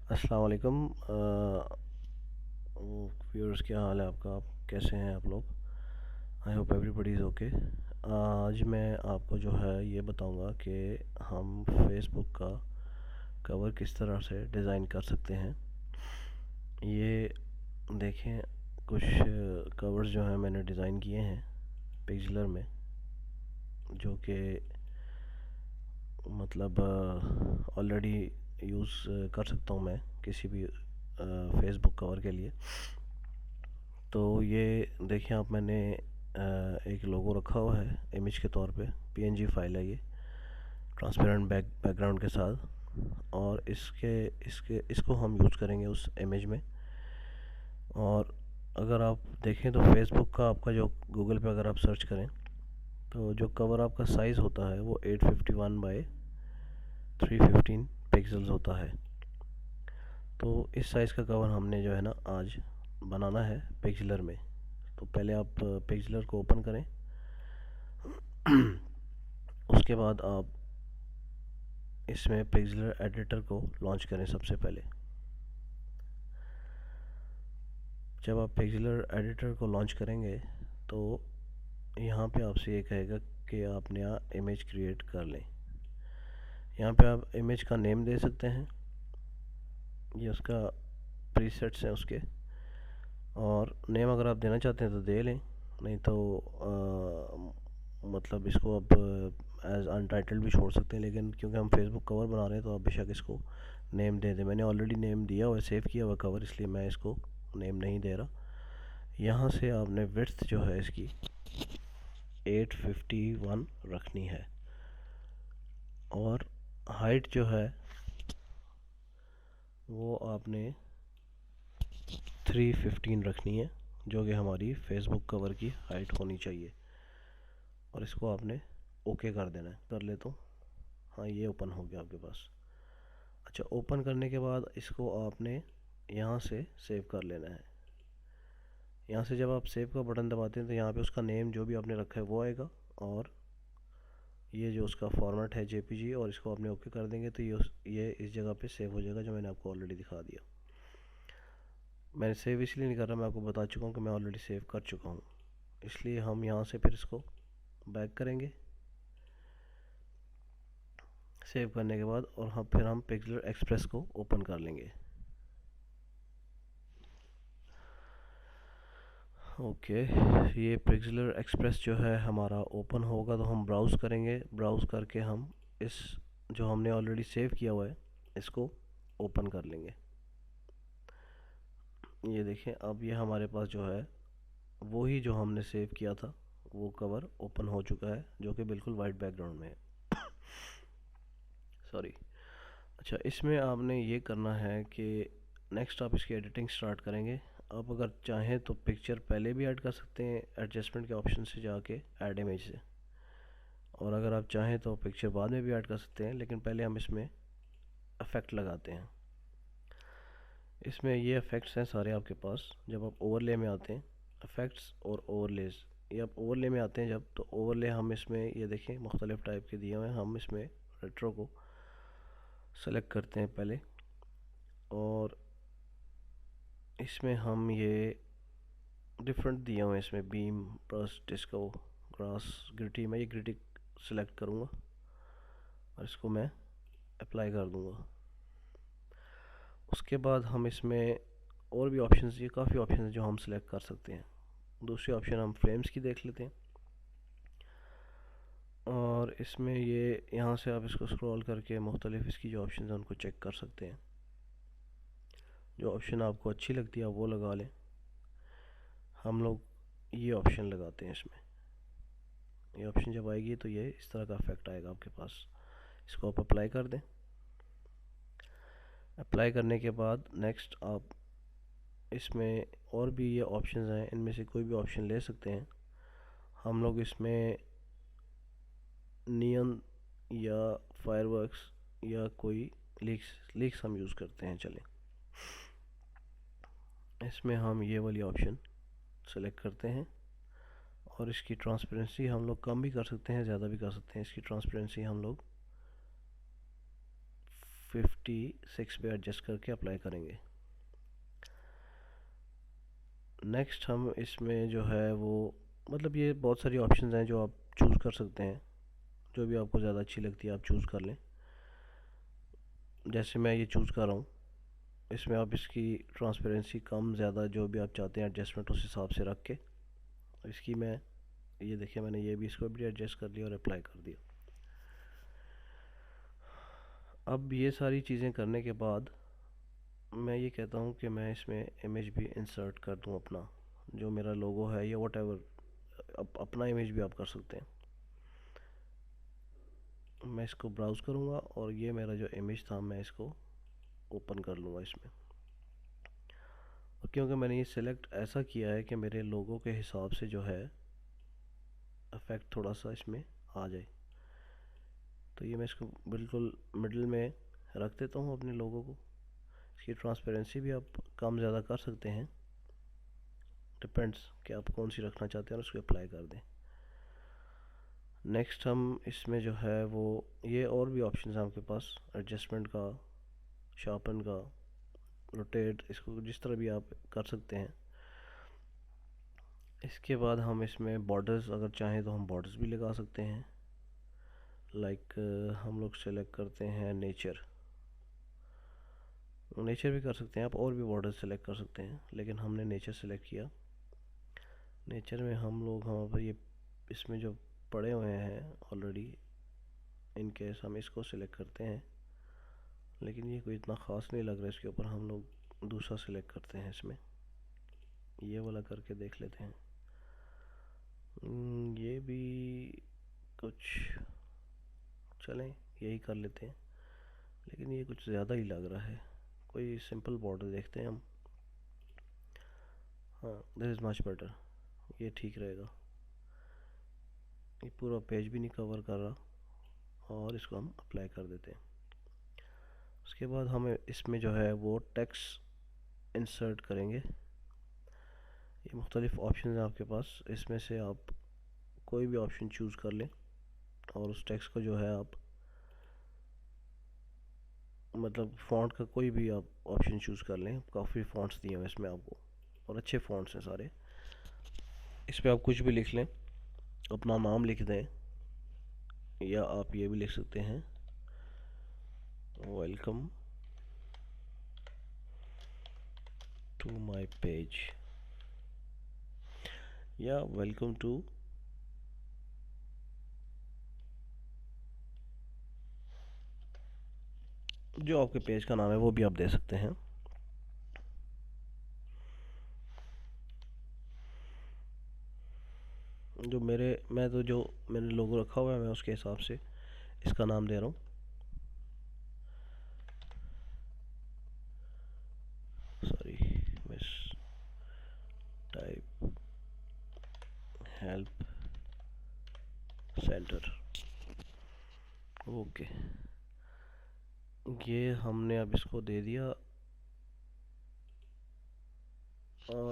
अस्सलाम वालेकुम। व्यूअर्स, क्या हाल है आपका? आप कैसे हैं आप लोग? I hope everybody is okay. आज मैं आपको जो है ये बताऊंगा कि हम फेसबुक का कवर किस तरह से डिज़ाइन कर सकते हैं। ये देखें, कुछ कवर्स जो हैं मैंने डिज़ाइन किए हैं पिक्सलर में, जो कि मतलब ऑलरेडी यूज़ कर सकता हूँ मैं किसी भी फेसबुक कवर के लिए। तो ये देखिए आप, मैंने एक लोगो रखा हुआ है इमेज के तौर पे। पीएनजी फाइल है ये, ट्रांसपेरेंट बैकग्राउंड के साथ। और इसके इसके इसको हम यूज़ करेंगे उस इमेज में। और अगर आप देखें तो फेसबुक का आपका जो गूगल पे अगर आप सर्च करें तो जो कवर आपका साइज़ होता है वो 851 बाई 315 पिक्सल्स होता है। तो इस साइज़ का कवर हमने जो है ना आज बनाना है पिक्सलर में। तो पहले आप पिक्सलर को ओपन करें। उसके बाद आप इसमें पिक्सलर एडिटर को लॉन्च करें सबसे पहले। जब आप पिक्सलर एडिटर को लॉन्च करेंगे तो यहाँ पे आपसे ये कहेगा कि आप नया इमेज क्रिएट कर लें। यहाँ पे आप इमेज का नेम दे सकते हैं, ये उसका प्रीसेट्स हैं उसके। और नेम अगर आप देना चाहते हैं तो दे लें, नहीं तो मतलब इसको आप एज अनटाइटल्ड भी छोड़ सकते हैं। लेकिन क्योंकि हम फेसबुक कवर बना रहे हैं तो आप बेशक इसको नेम दे दें। मैंने ऑलरेडी नेम दिया हुआ है, सेव किया हुआ कवर, इसलिए मैं इसको नेम नहीं दे रहा। यहाँ से आपने विड्थ जो है इसकी 851 रखनी है, और हाइट जो है वो आपने 315 रखनी है, जो कि हमारी फेसबुक कवर की हाइट होनी चाहिए। और इसको आपने ओके कर देना है। कर ले तो हाँ, ये ओपन हो गया आपके पास। अच्छा, ओपन करने के बाद इसको आपने यहाँ से सेव कर लेना है। यहाँ से जब आप सेव का बटन दबाते हैं तो यहाँ पे उसका नेम जो भी आपने रखा है वो आएगा, और ये जो उसका फॉर्मेट है जेपीजी, और इसको आपने ओके कर देंगे तो ये इस जगह पे सेव हो जाएगा, जो मैंने आपको ऑलरेडी दिखा दिया। मैंने सेव इसलिए नहीं कर रहा, मैं आपको बता चुका हूँ कि मैं ऑलरेडी सेव कर चुका हूँ। इसलिए हम यहाँ से फिर इसको बैक करेंगे सेव करने के बाद, और फिर हम पिक्सलर एक्सप्रेस को ओपन कर लेंगे। ओके, ये पिक्सलर एक्सप्रेस जो है हमारा ओपन होगा तो हम ब्राउज़ करेंगे। ब्राउज़ करके हम इस जो हमने ऑलरेडी सेव किया हुआ है इसको ओपन कर लेंगे। ये देखें, अब ये हमारे पास जो है वही जो हमने सेव किया था वो कवर ओपन हो चुका है, जो कि बिल्कुल वाइट बैकग्राउंड में है। सॉरी। अच्छा, इसमें आपने ये करना है कि नेक्स्ट आप इसकी एडिटिंग स्टार्ट करेंगे। आप अगर चाहें तो पिक्चर पहले भी ऐड कर सकते हैं एडजस्टमेंट के ऑप्शन से जाके, ऐड इमेज से। और अगर आप चाहें तो पिक्चर बाद में भी ऐड कर सकते हैं, लेकिन पहले हम इसमें इफ़ेक्ट लगाते हैं। इसमें ये इफ़ेक्ट्स हैं सारे आपके पास। जब आप ओवरले में आते हैं, इफ़ेक्ट्स और ओवरलेज, ये आप ओवरले में आते हैं जब, तो ओवरले हम इसमें ये देखें मुख्तलिफ़ टाइप के दिए हुए हैं। हम इसमें रेट्रो को सेलेक्ट करते हैं पहले, और इसमें हम ये डिफरेंट दिए हुए हैं। इसमें beam, brush, disco, grass, gritty. मैं ये ग्रिटी सेलेक्ट करूँगा और इसको मैं अप्लाई कर दूँगा। उसके बाद हम इसमें और भी ऑप्शंस, ये काफ़ी ऑप्शन हैं जो हम सेलेक्ट कर सकते हैं। दूसरी ऑप्शन हम फ्रेम्स की देख लेते हैं। और इसमें ये यहाँ से आप इसको स्क्रॉल करके मुख्तलिफ इसकी जो ऑप्शन हैं उनको चेक कर सकते हैं। जो ऑप्शन आपको अच्छी लगती है आप वो लगा लें। हम लोग ये ऑप्शन लगाते हैं इसमें। ये ऑप्शन जब आएगी तो ये इस तरह का इफेक्ट आएगा आपके पास। इसको आप अप्लाई कर दें। अप्लाई करने के बाद नेक्स्ट आप इसमें और भी ये ऑप्शंस हैं, इनमें से कोई भी ऑप्शन ले सकते हैं। हम लोग इसमें नियन या फायरवर्क्स या कोई लीक्स हम यूज़ करते हैं। चलें, इसमें हम ये वाली ऑप्शन सेलेक्ट करते हैं, और इसकी ट्रांसपेरेंसी हम लोग कम भी कर सकते हैं, ज़्यादा भी कर सकते हैं। इसकी ट्रांसपेरेंसी हम लोग 56 पे एडजस्ट करके अप्लाई करेंगे। नेक्स्ट हम इसमें जो है वो मतलब ये बहुत सारी ऑप्शंस हैं जो आप चूज़ कर सकते हैं, जो भी आपको ज़्यादा अच्छी लगती है आप चूज़ कर लें। जैसे मैं ये चूज़ कर रहा हूँ, इसमें आप इसकी ट्रांसपेरेंसी कम ज़्यादा जो भी आप चाहते हैं एडजस्टमेंट उस हिसाब से रख के इसकी मैं ये देखिए मैंने ये भी इसको भी एडजस्ट कर लिया और अप्लाई कर दिया। अब ये सारी चीज़ें करने के बाद मैं ये कहता हूँ कि मैं इसमें इमेज भी इंसर्ट कर दूँ अपना, जो मेरा लोगो है या वट एवर अपना इमेज भी आप कर सकते हैं। मैं इसको ब्राउज़ करूँगा और ये मेरा जो इमेज था मैं इसको ओपन कर लूँगा इसमें। और क्योंकि मैंने ये सिलेक्ट ऐसा किया है कि मेरे लोगो के हिसाब से जो है इफेक्ट थोड़ा सा इसमें आ जाए, तो ये मैं इसको बिल्कुल मिडिल में रख देता हूँ अपने लोगो को। इसकी ट्रांसपेरेंसी भी आप कम ज़्यादा कर सकते हैं, डिपेंड्स कि आप कौन सी रखना चाहते हैं और उसको अप्लाई कर दें। नेक्स्ट हम इसमें जो है वो ये और भी ऑप्शन हैं आपके पास, एडजस्टमेंट का, शार्पन का, रोटेट, इसको जिस तरह भी आप कर सकते हैं। इसके बाद हम इसमें बॉर्डर्स अगर चाहें तो हम बॉर्डर्स भी लगा सकते हैं। लाइक हम लोग सेलेक्ट करते हैं नेचर भी कर सकते हैं आप, और भी बॉर्डर सेलेक्ट कर सकते हैं, लेकिन हमने नेचर सेलेक्ट किया। नेचर में हम लोग हमारे पर ये इसमें जो पड़े हुए हैं ऑलरेडी, इन केस हम इसको सिलेक्ट करते हैं, लेकिन ये कोई इतना ख़ास नहीं लग रहा है इसके ऊपर, हम लोग दूसरा सिलेक्ट करते हैं इसमें, ये वाला करके देख लेते हैं। ये भी कुछ चलें यही कर लेते हैं, लेकिन ये कुछ ज़्यादा ही लग रहा है, कोई सिंपल बॉर्डर देखते हैं हम। हाँ, दिस इज़ मच बेटर, ये ठीक रहेगा। ये पूरा पेज भी नहीं कवर कर रहा, और इसको हम अप्लाई कर देते हैं। उसके बाद हमें इसमें जो है वो टेक्स्ट इंसर्ट करेंगे। ये मुख्तलिफ़ ऑप्शन हैं आपके पास, इसमें से आप कोई भी ऑप्शन चूज़ कर लें और उस टेक्स्ट को जो है आप मतलब फ़ॉन्ट का कोई भी आप ऑप्शन चूज़ कर लें। काफ़ी फ़ॉन्ट्स दिए हैं इसमें आपको और अच्छे फ़ॉन्ट्स हैं सारे। इस पर आप कुछ भी लिख लें, अपना नाम लिख दें, या आप ये भी लिख सकते हैं वेलकम टू माय पेज, या वेलकम टू जो आपके पेज का नाम है वो भी आप दे सकते हैं। जो मैंने लोगो रखा हुआ है मैं उसके हिसाब से इसका नाम दे रहा हूँ। Sorry, miss type help centre. Okay, ये हमने अब इसको दे दिया।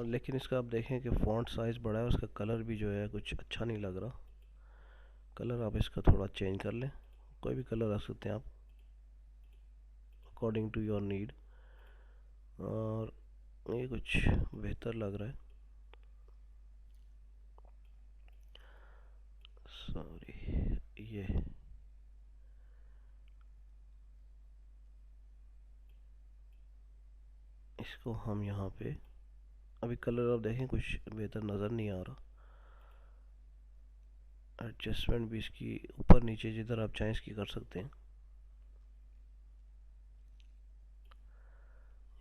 लेकिन इसका आप देखें कि फ़ॉन्ट साइज़ बड़ा है, उसका कलर भी जो है कुछ अच्छा नहीं लग रहा। कलर आप इसका थोड़ा चेंज कर लें, कोई भी कलर रख सकते हैं आप अकॉर्डिंग टू योर नीड, और ये कुछ बेहतर लग रहा है। सॉरी, ये इसको हम यहाँ पे अभी कलर आप देखें कुछ बेहतर नज़र नहीं आ रहा। एडजस्टमेंट भी इसकी ऊपर नीचे जिधर आप चाहें इसकी कर सकते हैं।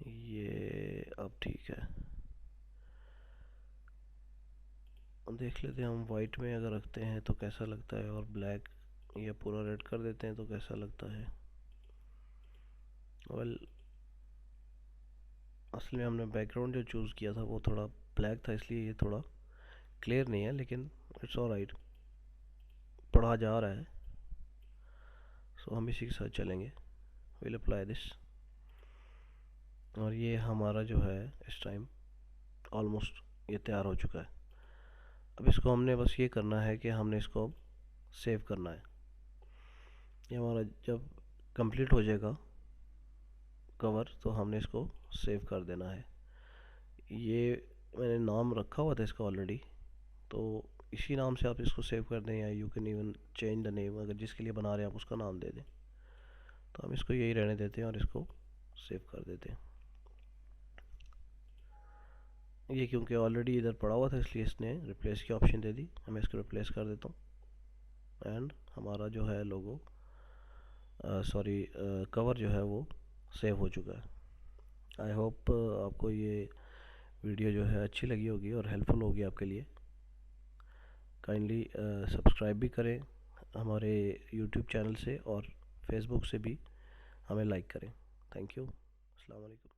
ये अब ठीक है, देख लेते हैं हम वाइट में अगर रखते हैं तो कैसा लगता है, और ब्लैक या पूरा रेड कर देते हैं तो कैसा लगता है। वेल, असल में हमने बैकग्राउंड जो चूज़ किया था वो थोड़ा ब्लैक था, इसलिए ये थोड़ा क्लियर नहीं है, लेकिन इट्स ऑलराइट, पढ़ा जा रहा है। सो हम इसी के साथ चलेंगे। विल अप्लाई दिस, और ये हमारा जो है इस टाइम ऑलमोस्ट ये तैयार हो चुका है। अब इसको हमने बस ये करना है कि हमने इसको सेव करना है। ये हमारा जब कंप्लीट हो जाएगा कवर, तो हमने इसको सेव कर देना है। ये मैंने नाम रखा हुआ था इसका ऑलरेडी, तो इसी नाम से आप इसको सेव कर दें, या you can even change the name, अगर जिसके लिए बना रहे हैं आप उसका नाम दे दें। तो हम इसको यही रहने देते हैं और इसको सेव कर देते हैं। ये क्योंकि ऑलरेडी इधर पड़ा हुआ था इसलिए इसने रिप्लेस की ऑप्शन दे दी। मैं इसको रिप्लेस कर देता हूँ एंड हमारा जो है लोगो सॉरी कवर जो है वो सेव हो चुका है। आई होप आपको ये वीडियो जो है अच्छी लगी होगी और हेल्पफुल होगी आपके लिए। काइंडली सब्सक्राइब भी करें हमारे यूट्यूब चैनल से और फेसबुक से भी हमें लाइक करें। Thank you. अस्सलाम वालेकुम।